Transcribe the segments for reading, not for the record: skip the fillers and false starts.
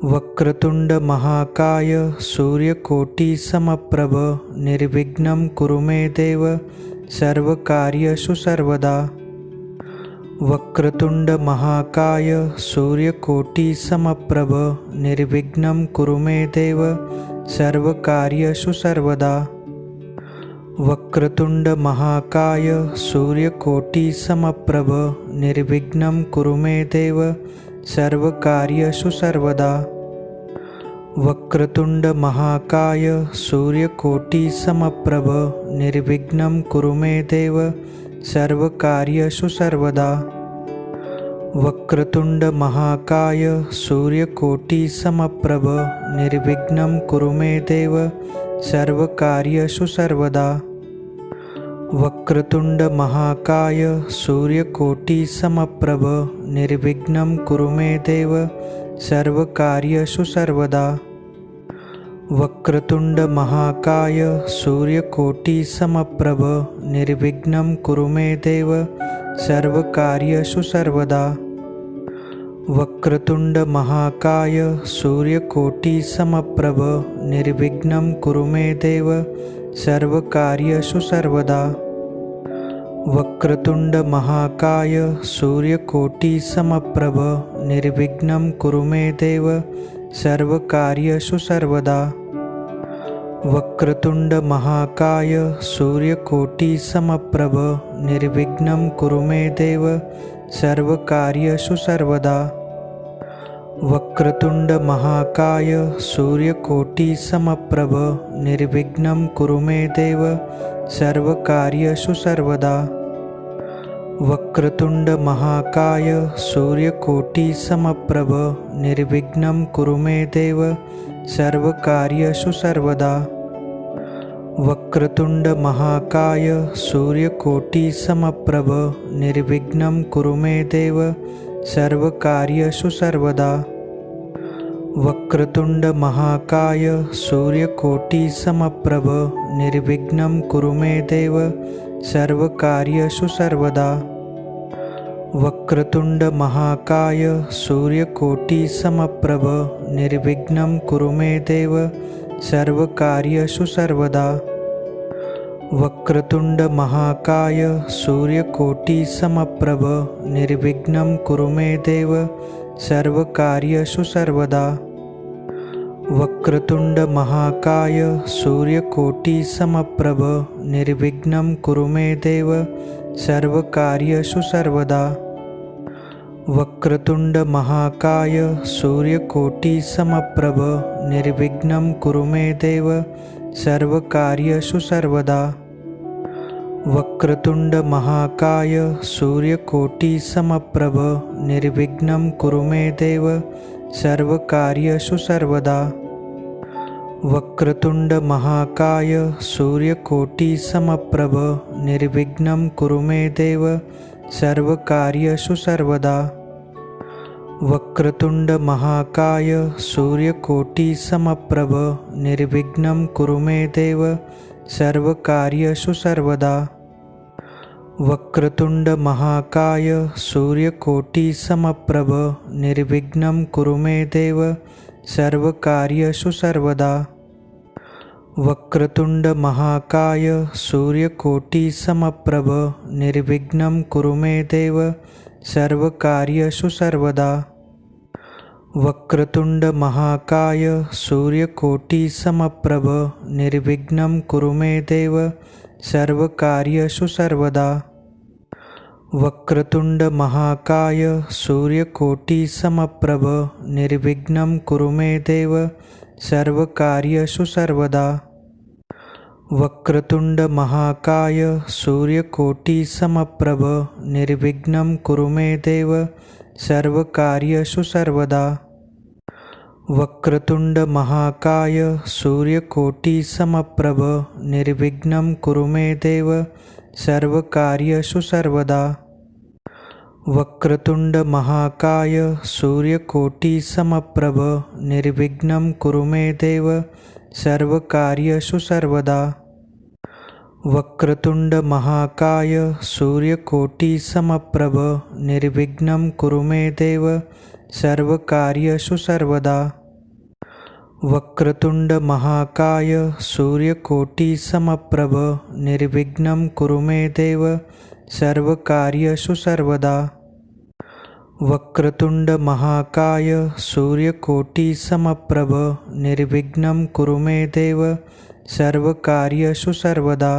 वक्रतुंड महाकाय सूर्यकोटि समप्रभ निर्विघ्नं कुरु मे देव सर्वकार्येषु सर्वदा। वक्रतुंड महाकाय सूर्यकोटि समप्रभ निर्विघ्नं कुरु मे देव सर्वकार्येषु सर्वदा। वक्रतुंड महाकाय सूर्यकोटि समप्रभ निर्विघ्नं कुरु मे देव सर्वकार्येषु सर्वदा। वक्रतुंड महाकाय सूर्यकोटि समप्रभ निर्विघ्नं कुरु मे देव सर्वकार्येषु सर्वदा। वक्रतुंड महाकाय सूर्यकोटि समप्रभ निर्विघ्नं कुरु मे देव सर्वकार्येषु सर्वदा। वक्रतुंड महाकाय सूर्यकोटि समप्रभ निर्विघ्नं कुरु मे देव सर्वकार्येषु सर्वदा। वक्रतुंड महाकाय सूर्यकोटि समप्रभ निर्विघ्नं कुरु मे देव सर्वकार्येषु सर्वदा। वक्रतुंड महाकाय सूर्यकोटि समप्रभ निर्विघ्नं कुरु मे देव सर्वकार्येषु सर्वदा। वक्रतुंड महाकाय सूर्यकोटि समप्रभ निर्विघ्नं कुरु मे देव सर्वकार्येषु सर्वदा। वक्रतुंड महाकाय सूर्यकोटि समप्रभ निर्विघ्नं कुरु मे देव सर्वकार्येषु सर्वदा। वक्रतुंड महाकाय सूर्यकोटि समप्रभ निर्विघ्नं कुरु मे देव सर्वकार्येषु सर्वदा। वक्रतुंड महाकाय सूर्यकोटि समप्रभ निर्विघ्नं कुरु मे देव सर्वकार्येषु सर्वदा। वक्रतुंड महाकाय सूर्यकोटि समप्रभ निर्विघ्नं कुरु मे देव सर्वकार्येषु सर्वदा। वक्रतुंड महाकाय सूर्यकोटि समप्रभ निर्विघ्नं कुरु मे देव सर्वकार्येषु सर्वदा। वक्रतुंड महाकाय सूर्यकोटि समप्रभ निर्विघ्नं कुरु मे देव सर्वकार्येषु सर्वदा। वक्रतुंड महाकाय सूर्यकोटि समप्रभ निर्विघ्नं कुरु मे देव सर्वकार्येषु सर्वदा। वक्रतुंड महाकाय सूर्यकोटि समप्रभ निर्विघ्नं कुरु मे देव सर्वकार्येषु सर्वदा। वक्रतुंड महाकाय सूर्यकोटि समप्रभ निर्विघ्नं कुरु मे देव सर्वकार्येषु सर्वदा। वक्रतुंड महाकाय सूर्यकोटि समप्रभ निर्विघ्नं कुरु मे देव सर्वकार्येषु सर्वदा। वक्रतुंड महाकाय सूर्यकोटि समप्रभ निर्विघ्नं कुरु मे देव सर्वकार्येषु सर्वदा। वक्रतुंड महाकाय सूर्यकोटि समप्रभ निर्विघ्नं कुरु मे देव सर्वकार्येषु सर्वदा। वक्रतुंड महाकाय सूर्यकोटि समप्रभ निर्विघ्नं कुरु मे देव सर्वकार्येषु सर्वदा। वक्रतुंड महाकाय सूर्यकोटि समप्रभ निर्विघ्नं कुरु मे देव सर्वकार्येषु सर्वदा। वक्रतुंड महाकाय सूर्यकोटि समप्रभ निर्विघ्नं कुरु मे देव सर्वकार्येषु सर्वदा। वक्रतुंड महाकाय सूर्यकोटि समप्रभ निर्विघ्नं कुरु मे देव सर्वकार्येषु सर्वदा। वक्रतुंड महाकाय सूर्यकोटि समप्रभ निर्विघ्नं कुरु मे देव सर्वकार्येषु सर्वदा। वक्रतुंड महाकाय सूर्यकोटि समप्रभ निर्विघ्नं कुरु मे देव सर्वकार्येषु सर्वदा। वक्रतुंड महाकाय सूर्यकोटि समप्रभ निर्विघ्नं कुरु मे देव सर्वकार्येषु सर्वदा। वक्रतुंड महाकाय सूर्यकोटि समप्रभ निर्विघ्नं कुरु मे देव सर्वकार्येषु सर्वदा। वक्रतुंड महाकाय सूर्यकोटि समप्रभ निर्विघ्नं कुरु मे देव सर्वकार्येषु सर्वदा। वक्रतुंड महाकाय सूर्यकोटि समप्रभ निर्विघ्नं कुरु मे देव सर्वकार्येषु सर्वदा।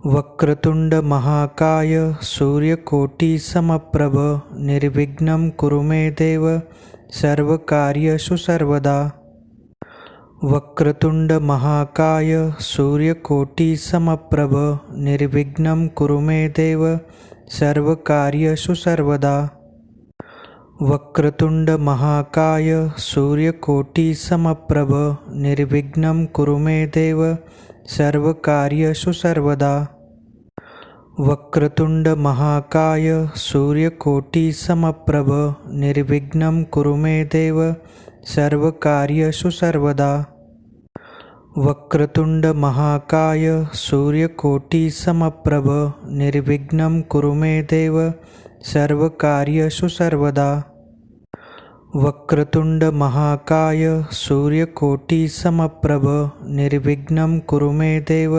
वक्रतुंड महाकाय सूर्यकोटि समप्रभ निर्विघ्नं कुरु मे देव सर्वकार्येषु सर्वदा। वक्रतुंड महाकाय सूर्यकोटि समप्रभ निर्विघ्नं कुरु मे देव सर्वकार्येषु सर्वदा। वक्रतुंड महाकाय सूर्यकोटि समप्रभ निर्विघ्नं कुरु मे देव सर्वकार्येषु सर्वदा। वक्रतुंड महाकाय सूर्यकोटि समप्रभ निर्विघ्नं कुरु मे देव सर्वकार्येषु सर्वदा। वक्रतुंड महाकाय सूर्यकोटि समप्रभ निर्विघ्नं कुरु मे देव सर्वकार्येषु सर्वदा। वक्रतुंड महाकाय सूर्यकोटि समप्रभ निर्विघ्नं कुरु मे देव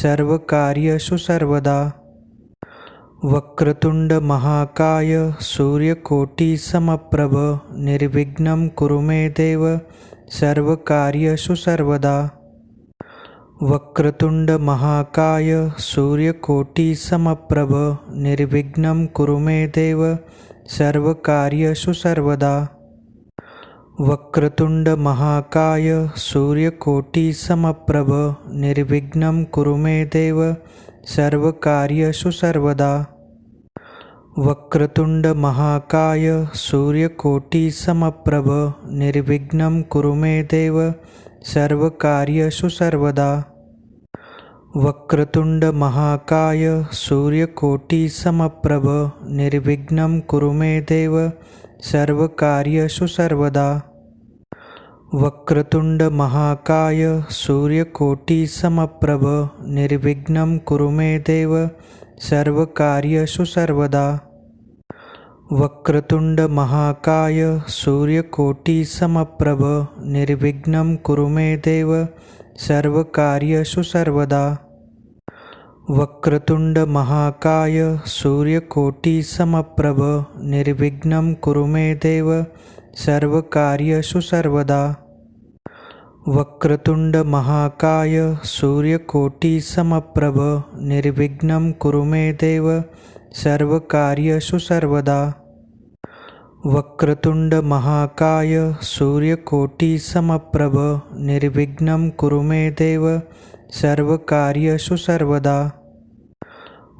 सर्वकार्येषु सर्वदा। वक्रतुंड महाकाय सूर्यकोटि समप्रभ निर्विघ्नं कुरु मे देव सर्वकार्येषु सर्वदा। वक्रतुंड महाकाय सूर्यकोटि समप्रभ निर्विघ्नं कुरु मे देव सर्वकार्येषु सर्वदा। वक्रतुंड महाकाय सूर्यकोटि समप्रभ निर्विघ्नं कुरु मे देव सर्वकार्येषु सर्वदा। वक्रतुंड महाकाय सूर्यकोटि समप्रभ निर्विघ्नं कुरु मे देव सर्वकार्येषु सर्वदा। वक्रतुंड महाकाय सूर्यकोटि समप्रभ निर्विघ्नं कुरु मे देव सर्वकार्येषु सर्वदा। वक्रतुंड महाकाय सूर्यकोटि समप्रभ निर्विघ्नं कुरु मे देव सर्वकार्येषु सर्वदा। वक्रतुंड महाकाय सूर्यकोटि समप्रभ निर्विघ्नं कुरु मे देव सर्वकार्येषु सर्वदा। वक्रतुंड महाकाय सूर्यकोटि समप्रभ निर्विघ्नं कुरु मे देव सर्वकार्येषु सर्वदा। वक्रतुंड महाकाय सूर्यकोटि समप्रभ निर्विघ्नं कुरु मे देव सर्वकार्येषु सर्वदा। वक्रतुंड महाकाय सूर्यकोटि समप्रभ निर्विघ्नं कुरु मे देव सर्वकार्येषु सर्वदा।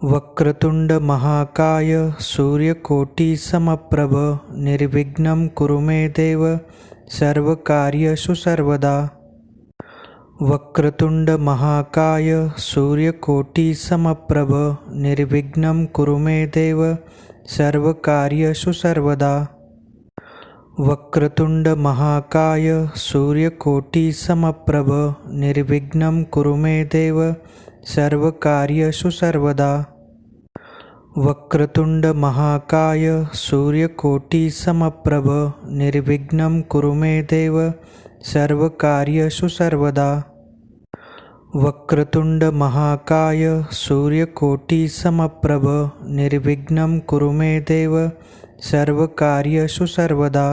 वक्रतुंड महाकाय सूर्यकोटि समप्रभ निर्विघ्नं कुरु मे देव सर्वकार्येषु सर्वदा। वक्रतुंड महाकाय सूर्यकोटि समप्रभ निर्विघ्नं कुरु मे देव सर्वकार्येषु सर्वदा। वक्रतुंड महाकाय सूर्यकोटि समप्रभ निर्विघ्नं कुरु मे देव सर्वकार्येषु सर्वदा। वक्रतुंड महाकाय सूर्यकोटि समप्रभ निर्विघ्नं कुरु मे देव सर्वकार्येषु सर्वदा। वक्रतुंड महाकाय सूर्यकोटि समप्रभ निर्विघ्नं कुरु मे देव सर्वकार्येषु सर्वदा।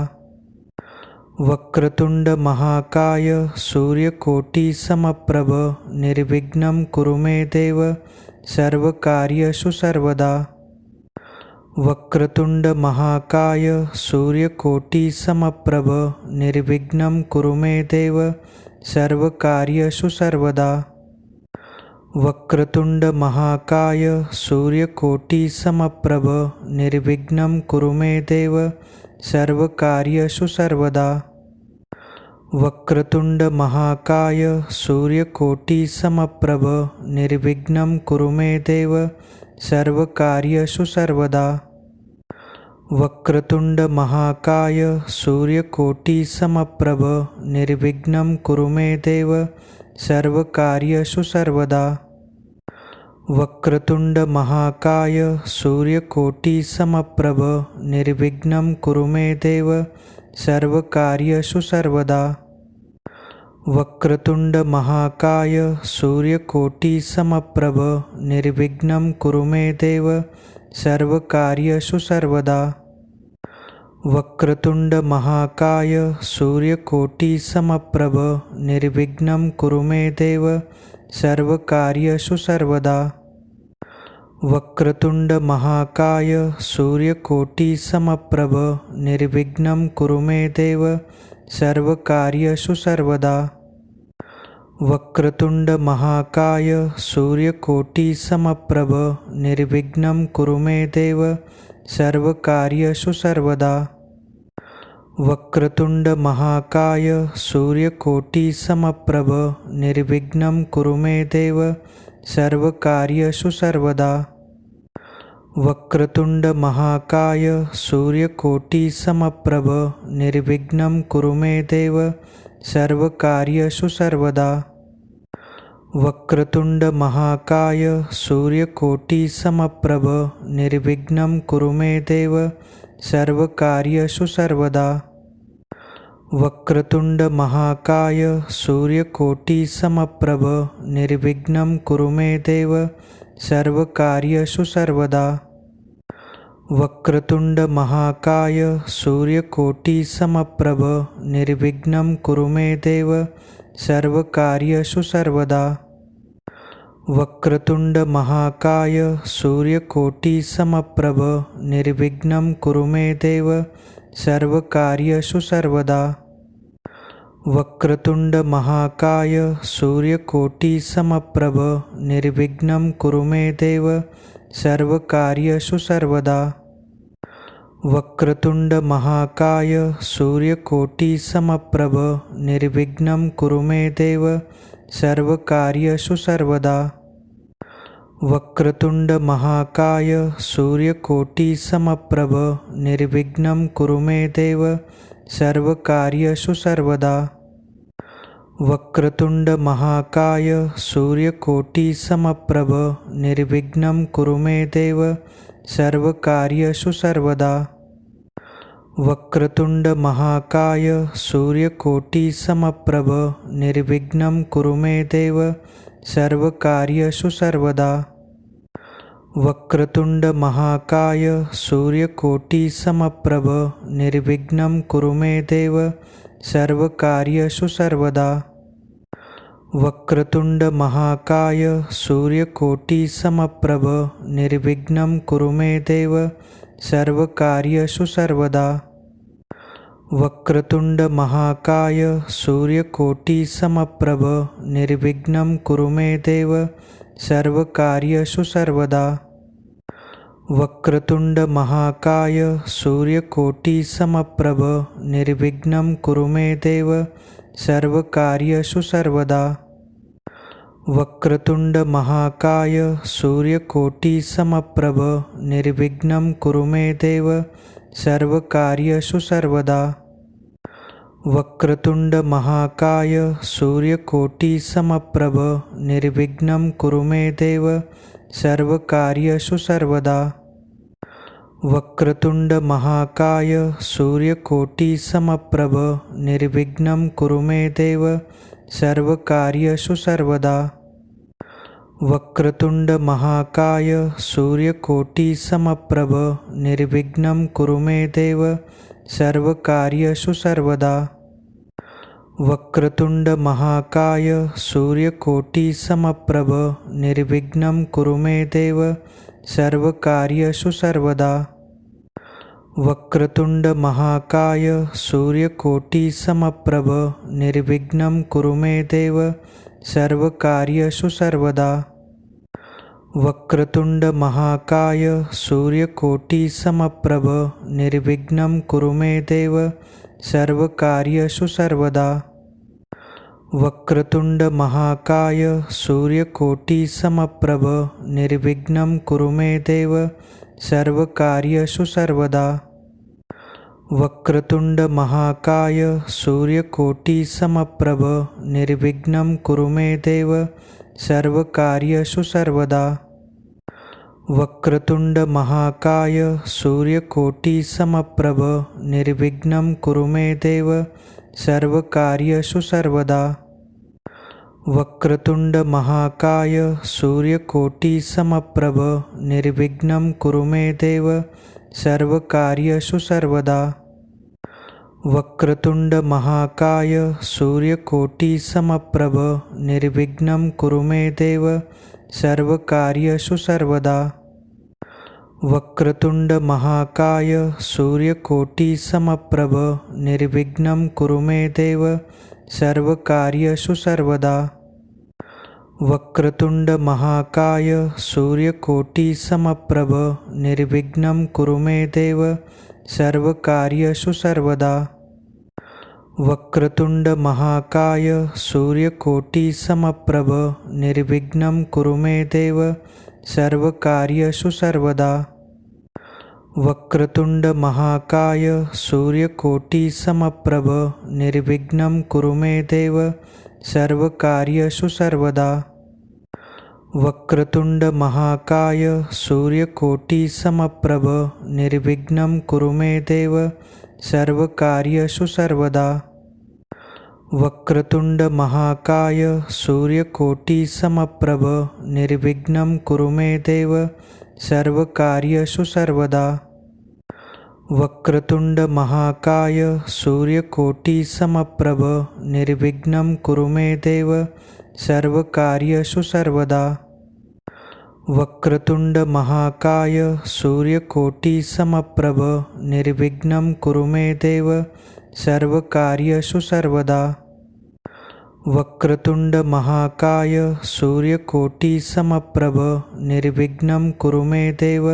वक्रतुंड महाकाय सूर्यकोटि समप्रभ निर्विघ्नं कुरु मे देव सर्वकार्येषु सर्वदा। वक्रतुंड महाकाय सूर्यकोटि समप्रभ निर्विघ्नं कुरु मे देव सर्वकार्येषु सर्वदा। वक्रतुंड महाकाय सूर्यकोटि समप्रभ निर्विघ्नं कुरु मे देव सर्वकार्येषु सर्वदा। वक्रतुंड महाकाय सूर्यकोटि समप्रभ निर्विघ्नं कुरु मे देव सर्वकार्येषु सर्वदा। वक्रतुंड महाकाय सूर्यकोटि समप्रभ निर्विघ्नं कुरु मे देव सर्वकार्येषु सर्वदा। वक्रतुंड महाकाय सूर्यकोटि समप्रभ निर्विघ्नं कुरु मे देव सर्वकार्येषु सर्वदा। वक्रतुंड महाकाय सूर्यकोटि समप्रभ निर्विघ्नं कुरु मे देव सर्वकार्येषु सर्वदा। वक्रतुंड महाकाय सूर्यकोटि समप्रभ निर्विघ्नं कुरु मे देव सर्वकार्येषु सर्वदा। वक्रतुंड महाकाय सूर्यकोटि समप्रभ निर्विघ्नं कुरु मे देव सर्वकार्येषु सर्वदा। वक्रतुंड महाकाय सूर्यकोटि समप्रभ निर्विघ्नं कुरु मे देव सर्वकार्येषु सर्वदा। वक्रतुंड महाकाय सूर्यकोटि समप्रभ निर्विघ्नं कुरु मे देव सर्वकार्येषु सर्वदा। वक्रतुंड महाकाय सूर्यकोटि समप्रभ निर्विघ्नं कुरु मे देव सर्वकार्येषु सर्वदा। वक्रतुंड महाकाय सूर्यकोटि समप्रभ निर्विघ्नं कुरु मे देव सर्वकार्येषु सर्वदा। वक्रतुंड महाकाय सूर्यकोटि समप्रभ निर्विघ्नं कुरु मे देव सर्वकार्येषु सर्वदा। वक्रतुंड महाकाय सूर्यकोटि समप्रभ निर्विघ्नं कुरु मे देव सर्वकार्येषु सर्वदा। वक्रतुंड महाकाय सूर्यकोटि समप्रभ निर्विघ्नं कुरु मे देव सर्वकार्येषु सर्वदा। वक्रतुंड महाकाय सूर्यकोटि समप्रभ निर्विघ्नं कुरु मे देव सर्वकार्येषु सर्वदा। वक्रतुंड महाकाय सूर्यकोटि समप्रभ निर्विघ्नं कुरु मे देव सर्वकार्येषु सर्वदा। वक्रतुंड महाकाय सूर्यकोटि समप्रभ निर्विघ्नं कुरु मे देव सर्वकार्येषु सर्वदा। वक्रतुंड महाकाय सूर्यकोटि समप्रभ निर्विघ्नं कुरु मे देव सर्वकार्येषु सर्वदा। वक्रतुंड महाकाय सूर्यकोटि समप्रभ निर्विघ्नं कुरु मे देव सर्वकार्येषु सर्वदा। वक्रतुंड महाकाय सूर्यकोटि समप्रभ निर्विघ्नं कुरु मे देव सर्वकार्येषु सर्वदा। वक्रतुंड महाकाय सूर्यकोटि समप्रभ निर्विघ्नं कुरु मे देव सर्वकार्येषु सर्वदा। वक्रतुंड महाकाय सूर्यकोटि समप्रभ निर्विघ्नं कुरु मे देव सर्वकार्येषु सर्वदा। वक्रतुंड महाकाय सूर्यकोटि समप्रभ निर्विघ्नं कुरु मे देव सर्वकार्येषु सर्वदा। वक्रतुंड महाकाय सूर्यकोटि समप्रभ निर्विघ्नं कुरु मे देव सर्वकार्येषु सर्वदा। वक्रतुंड महाकाय सूर्यकोटि समप्रभ निर्विघ्नं कुरु मे देव सर्वकार्येषु सर्वदा। वक्रतुंड महाकाय सूर्यकोटि समप्रभ निर्विघ्नं कुरु मे देव सर्वकार्येषु सर्वदा। वक्रतुंड महाकाय सूर्यकोटि समप्रभ निर्विघ्नं कुरु मे देव सर्वकार्येषु सर्वदा। वक्रतुंड महाकाय सूर्यकोटि समप्रभ निर्विघ्नं कुरु मे देव सर्वकार्येषु सर्वदा। वक्रतुंड महाकाय सूर्यकोटि समप्रभ निर्विघ्नं कुरु मे देव सर्वकार्येषु सर्वदा। वक्रतुंड महाकाय सूर्यकोटि समप्रभ निर्विघ्नं कुरु मे देव सर्वकार्येषु सर्वदा। वक्रतुंड महाकाय सूर्यकोटि समप्रभ निर्विघ्नं कुरु मे देव सर्वकार्येषु सर्वदा। वक्रतुंड महाकाय सूर्यकोटि समप्रभ निर्विघ्नं कुरु मे देव सर्वकार्येषु सर्वदा। वक्रतुंड महाकाय सूर्यकोटि समप्रभ निर्विघ्नं कुरु मे देव सर्वकार्येषु सर्वदा। वक्रतुंड महाकाय सूर्यकोटि समप्रभ निर्विघ्नं कुरु मे देव सर्वकार्येषु सर्वदा। वक्रतुंड महाकाय सूर्यकोटि समप्रभ निर्विघ्नं कुरु मे देव सर्वकार्येषु सर्वदा। वक्रतुंड महाकाय सूर्यकोटि समप्रभ निर्विघ्नं कुरु मे देव सर्वकार्येषु सर्वदा। वक्रतुंड महाकाय सूर्यकोटि समप्रभ निर्विघ्नं कुरु मे देव सर्वकार्येषु सर्वदा। वक्रतुंड महाकाय सूर्यकोटि समप्रभ निर्विघ्नं कुरु मे देव सर्वकार्येषु सर्वदा। वक्रतुंड महाकाय सूर्यकोटि समप्रभ निर्विघ्नं कुरु मे देव सर्वकार्येषु सर्वदा। वक्रतुंड महाकाय सूर्यकोटि समप्रभ निर्विघ्नं कुरु मे देव सर्वकार्येषु सर्वदा। वक्रतुंड महाकाय सूर्यकोटि समप्रभ निर्विघ्नं कुरु मे देव सर्वकार्येषु सर्वदा। वक्रतुंड महाकाय सूर्यकोटि समप्रभ निर्विघ्नं कुरु मे देव सर्वकार्येषु सर्वदा। वक्रतुंड महाकाय सूर्यकोटि समप्रभ निर्विघ्नं कुरु मे देव सर्वकार्येषु सर्वदा। वक्रतुंड महाकाय सूर्यकोटि समप्रभ निर्विघ्नं कुरु मे देव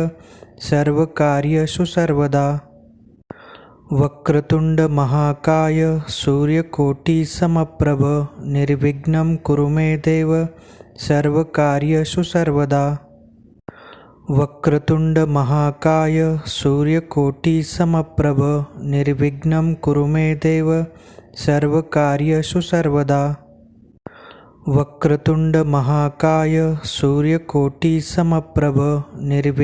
सर्वकार्येषु सर्वदा। वक्रतुंड महाकाय सूर्यकोटि समप्रभ निर्विघ्नं कुरु मे देव सर्वकार्येषु सर्वदा। वक्रतुंड महाकाय सूर्यकोटि समप्रभ निर्विघ्नं कुरु मे देव सर्वकार्येषु सर्वदा। वक्रतुंड महाकाय सूर्यकोटि समप्रभ निर्विघ्नं